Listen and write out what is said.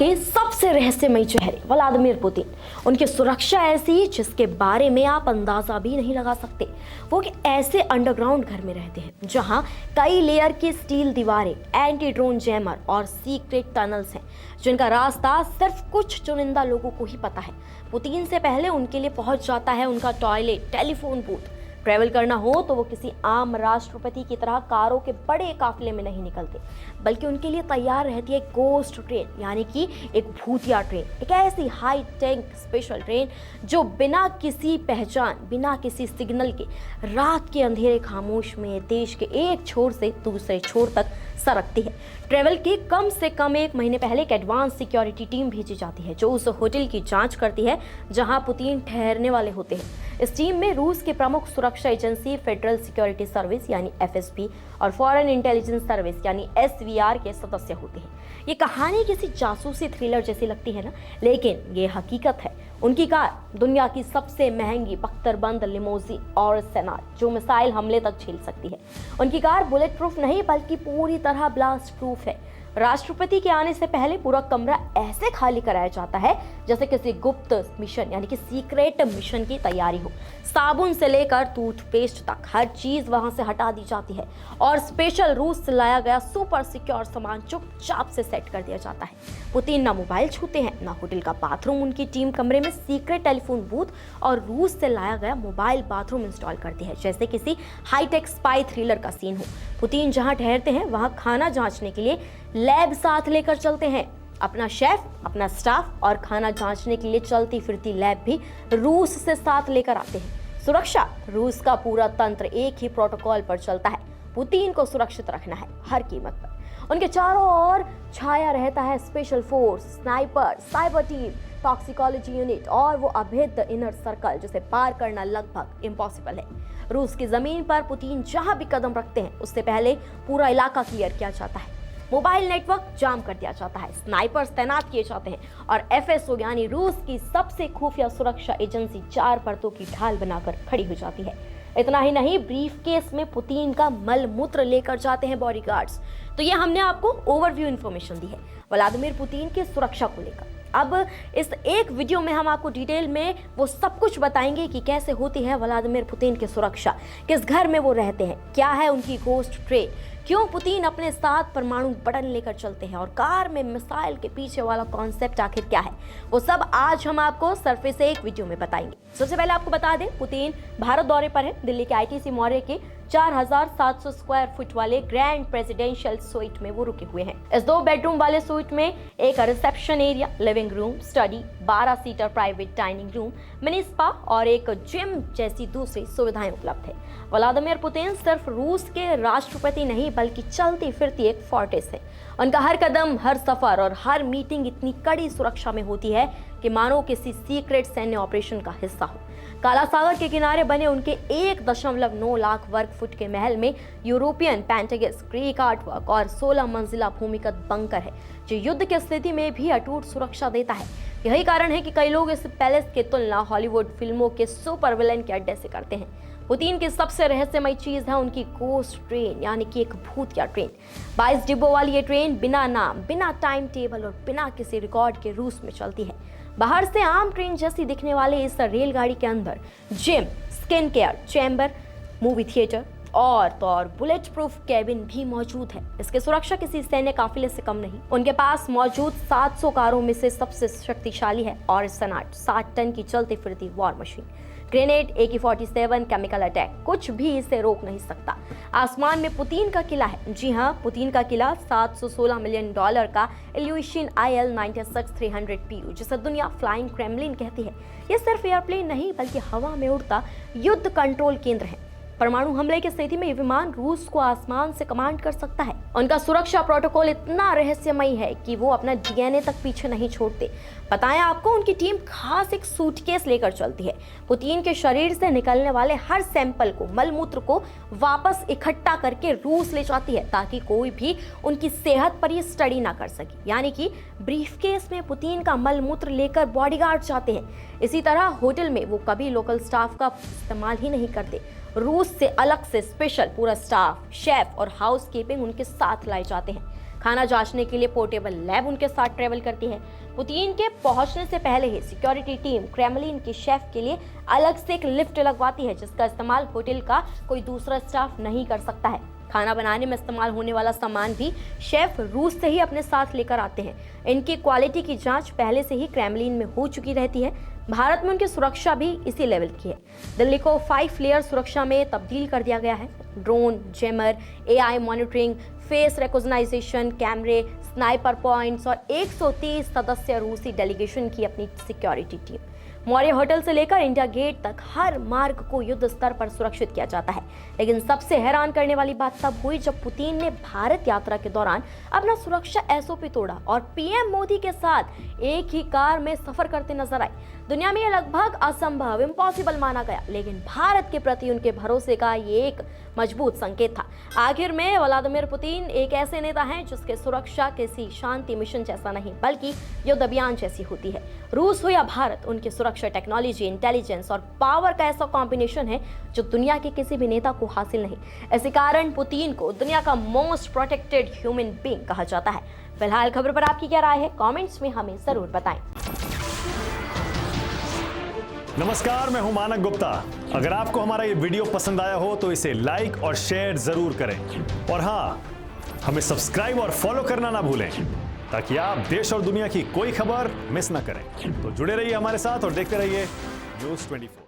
के सबसे रहस्यमयी चेहरे व्लादिमीर पुतिन। उनकी सुरक्षा ऐसी जिसके बारे में आप अंदाजा भी नहीं लगा सकते। वो कि ऐसे अंडरग्राउंड घर में रहते हैं जहां कई लेयर की स्टील दीवारें, एंटी ड्रोन जैमर और सीक्रेट टनल्स हैं जिनका रास्ता सिर्फ कुछ चुनिंदा लोगों को ही पता है। पुतिन से पहले उनके लिए पहुंच जाता है उनका टॉयलेट, टेलीफोन बूथ। ट्रैवल करना हो तो वो किसी आम राष्ट्रपति की तरह कारों के बड़े काफिले में नहीं निकलते, बल्कि उनके लिए तैयार रहती है गोस्ट ट्रेन, यानी कि एक भूतिया ट्रेन, एक ऐसी हाई टेक स्पेशल ट्रेन जो बिना किसी पहचान, बिना किसी सिग्नल के रात के अंधेरे खामोश में देश के एक छोर से दूसरे छोर तक सरकती है। ट्रैवल के कम से कम एक महीने पहले एक एडवांस सिक्योरिटी टीम भेजी जाती है जो उस होटल की जांच करती है जहां पुतिन ठहरने वाले होते हैं। इस टीम में रूस की प्रमुख सुरक्षा एजेंसी फेडरल सिक्योरिटी सर्विस यानी एफएसबी और फॉरेन इंटेलिजेंस सर्विस यानी एसवीआर के सदस्य होते हैं। ये कहानी किसी जासूसी थ्रिलर जैसी लगती है ना, लेकिन ये हकीकत है। उनकी कार दुनिया की सबसे महंगी बख्तरबंद लिमोजिन और सेनाट जो मिसाइल हमले तक झेल सकती है। उनकी कार बुलेट प्रूफ नहीं बल्कि पूरी तरह ब्लास्ट प्रूफ है। राष्ट्रपति के आने से पहले पूरा कमरा ऐसे खाली कराया जाता है जैसे किसी गुप्त मिशन यानी कि सीक्रेट मिशन की तैयारी हो। साबुन से लेकर टूथपेस्ट तक हर चीज वहां से हटा दी जाती है और स्पेशल रूस से लाया गया सुपर सिक्योर सामान चुपचाप से सेट कर दिया जाता है। पुतिन ना मोबाइल छूते हैं, ना होटल का बाथरूम। उनकी टीम कमरे में सीक्रेट टेलीफोन बूथ और रूस से लाया गया मोबाइल बाथरूम इंस्टॉल करती है, जैसे किसी हाईटेक स्पाई थ्रिलर का सीन हो। पुतिन जहां ठहरते हैं वहां खाना जांचने के लिए लैब साथ लेकर चलते हैं। अपना शेफ, अपना स्टाफ और खाना जांचने के लिए चलती फिरती लैब भी रूस से साथ लेकर आते हैं। सुरक्षा, रूस का पूरा तंत्र एक ही प्रोटोकॉल पर चलता है। पुतिन को सुरक्षित रखना है हर कीमत पर। उनके चारों ओर छाया रहता है special force, sniper, cyber team, toxicology unit और वो अभेद्य इनर सर्कल जिसे पार करना लगभग इम्पॉसिबल है। रूस की जमीन पर पुतिन जहां भी कदम रखते हैं उससे पहले पूरा इलाका क्लियर किया जाता है। मोबाइल नेटवर्क जाम कर दिया जाता है, स्नाइपर्स तैनात किए जाते हैं और एफएसओ यानी रूस की सबसे खुफिया सुरक्षा एजेंसी 4 परतों की ढाल बनाकर खड़ी हो जाती है। इतना ही नहीं, ब्रीफ केस में पुतिन का मल मूत्र लेकर जाते हैं बॉडीगार्ड्स। तो ये हमने आपको ओवरव्यू इन्फॉर्मेशन दी है व्लादिमीर पुतिन की सुरक्षा को लेकर। अब इस एक वीडियो में हम आपको डिटेल में वो सब कुछ बताएंगे कि कैसे होती है व्लादिमीर पुतिन की सुरक्षा, किस घर में वो रहते हैं, क्या है उनकी गोस्ट ट्रेन, क्यों पुतिन अपने साथ परमाणु बटन लेकर चलते हैं और कार में मिसाइल के पीछे वाला कॉन्सेप्ट आखिर क्या है। वो सब आज हम आपको सरफेस से एक वीडियो में बताएंगे। सबसे पहले आपको बता दें, पुतिन भारत दौरे पर है। दिल्ली के आईटीसी मौर्य के 4700 स्क्वायर फुट वाले ग्रैंड प्रेसिडेंशियल स्वीट में वो रुके हुए हैं। इस 2 बेडरूम वाले स्वीट में एक reception area, living room, study, 12 seater private dining room, mini spa और एक जिम जैसी दूसरी सुविधाएं उपलब्ध है। व्लादिमीर पुतिन सिर्फ रूस के राष्ट्रपति नहीं बल्कि चलती फिरती एक फोर्ट्रेस है। उनका हर कदम, हर सफर और हर मीटिंग इतनी कड़ी सुरक्षा में होती है कि मानो किसी सीक्रेट सैन्य ऑपरेशन का हिस्सा हो। काला सागर के किनारे बने उनके 1.9 लाख वर्ग फुट के महल में यूरोपियन पेंटागस, ग्रीक आर्टवर्क और 16 मंजिला भूमिगत बंकर है जो युद्ध की स्थिति में भी अटूट सुरक्षा देता है। यही कारण है कि कई लोग इस पैलेस की तुलना हॉलीवुड फिल्मों के सुपर विलेन के अड्डे से करते हैं। पुतिन की सबसे रहस्यमयी चीज है उनकी गोस्ट ट्रेन, यानी कि एक भूतिया ट्रेन। 22 डिब्बों वाली ये ट्रेन बिना नाम, बिना टाइम टेबल और बिना किसी रिकॉर्ड के रूस में चलती है। बाहर से आम ट्रेन जैसी दिखने वाले इस रेलगाड़ी के अंदर gym, skin care chamber, movie theatre और बुलेट प्रूफ कैबिन भी मौजूद है। इसकी सुरक्षा किसी सैन्य काफिले से कम नहीं। उनके पास मौजूद 700 कारों में से सबसे शक्तिशाली है और सनाट 60 टन की चलती फिरती war machine, grenade, AK-47, chemical attack, कुछ भी इसे रोक नहीं सकता। आसमान में पुतिन का किला है। जी हाँ, पुतिन का किला $716 मिलियन का इल्यूशन IL-96-300 PU जिसे दुनिया फ्लाइंग क्रेमलिन कहती है। यह सिर्फ एयरप्लेन नहीं बल्कि हवा में उड़ता युद्ध कंट्रोल केंद्र है। परमाणु हमले की स्थिति में ये विमान रूस को आसमान से कमांड कर सकता है। उनका सुरक्षा प्रोटोकॉल इतना रहस्यमयी है कि वो अपना डीएनए तक पीछे नहीं छोड़ते। बताएं आपको, उनकी टीम खास एक सूटकेस लेकर चलती है। पुतिन के शरीर से निकलने वाले हर सैंपल को, मलमूत्र को वापस इकट्ठा करके रूस ले जाती है ताकि कोई भी उनकी सेहत पर ये स्टडी ना कर सके। यानी कि ब्रीफकेस में पुतिन का मलमूत्र लेकर बॉडीगार्ड जाते हैं। इसी तरह होटल में वो कभी लोकल स्टाफ का इस्तेमाल ही नहीं करते। रूस से अलग से स्पेशल पूरा स्टाफ, शेफ और हाउस कीपिंग उनके साथ लाए जाते हैं। खाना जांचने के लिए पोर्टेबल लैब उनके साथ ट्रेवल करती है। पुतिन के पहुंचने से पहले ही सिक्योरिटी टीम क्रेमलिन के शेफ के लिए अलग से एक लिफ्ट लगवाती है, जिसका इस्तेमाल होटल का कोई दूसरा स्टाफ नहीं कर सकता है। खाना बनाने में इस्तेमाल होने वाला सामान भी शेफ रूस से ही अपने साथ लेकर आते हैं। इनकी क्वालिटी की जांच पहले से ही क्रेमलिन में हो चुकी रहती है। भारत में उनकी सुरक्षा भी इसी लेवल की है। दिल्ली को 5 लेयर सुरक्षा में तब्दील कर दिया गया है। Drone, jammer, AI monitoring, face recognition कैमरे, स्नाइपर पॉइंट्स और 130 सदस्य रूसी डेलीगेशन की अपनी सिक्योरिटी टीम। मौर्य होटल से लेकर इंडिया गेट तक हर मार्ग को युद्ध स्तर पर सुरक्षित किया जाता है। लेकिन सबसे हैरान करने वाली बात तब हुई जब पुतिन ने भारत यात्रा के दौरान अपना सुरक्षा SOP तोड़ा और PM मोदी के साथ एक ही कार में सफर करते नजर आए। दुनिया में यह लगभग असंभव, इम्पॉसिबल माना गया, लेकिन भारत के प्रति उनके भरोसे का ये एक मजबूत संकेत था। आखिर में व्लादिमीर पुतिन एक ऐसे नेता हैं जिसके सुरक्षा किसी शांति मिशन जैसा नहीं बल्कि युद्ध अभियान जैसी होती है। रूस हो या भारत, उनकी सुरक्षा टेक्नोलॉजी, इंटेलिजेंस और पावर का ऐसा कॉम्बिनेशन है जो दुनिया के किसी भी नेता को हासिल नहीं। इसी कारण पुतिन को दुनिया का मोस्ट प्रोटेक्टेड ह्यूमन बीइंग कहा जाता है। फिलहाल खबर पर आपकी क्या राय है, कमेंट्स में हमें जरूर बताएं। नमस्कार, मैं हूं मानक गुप्ता। अगर आपको हमारा ये वीडियो पसंद आया हो तो इसे लाइक और शेयर जरूर करें और हाँ, हमें सब्सक्राइब और फॉलो करना ना भूलें ताकि आप देश और दुनिया की कोई खबर मिस ना करें। तो जुड़े रहिए हमारे साथ और देखते रहिए न्यूज़ 24।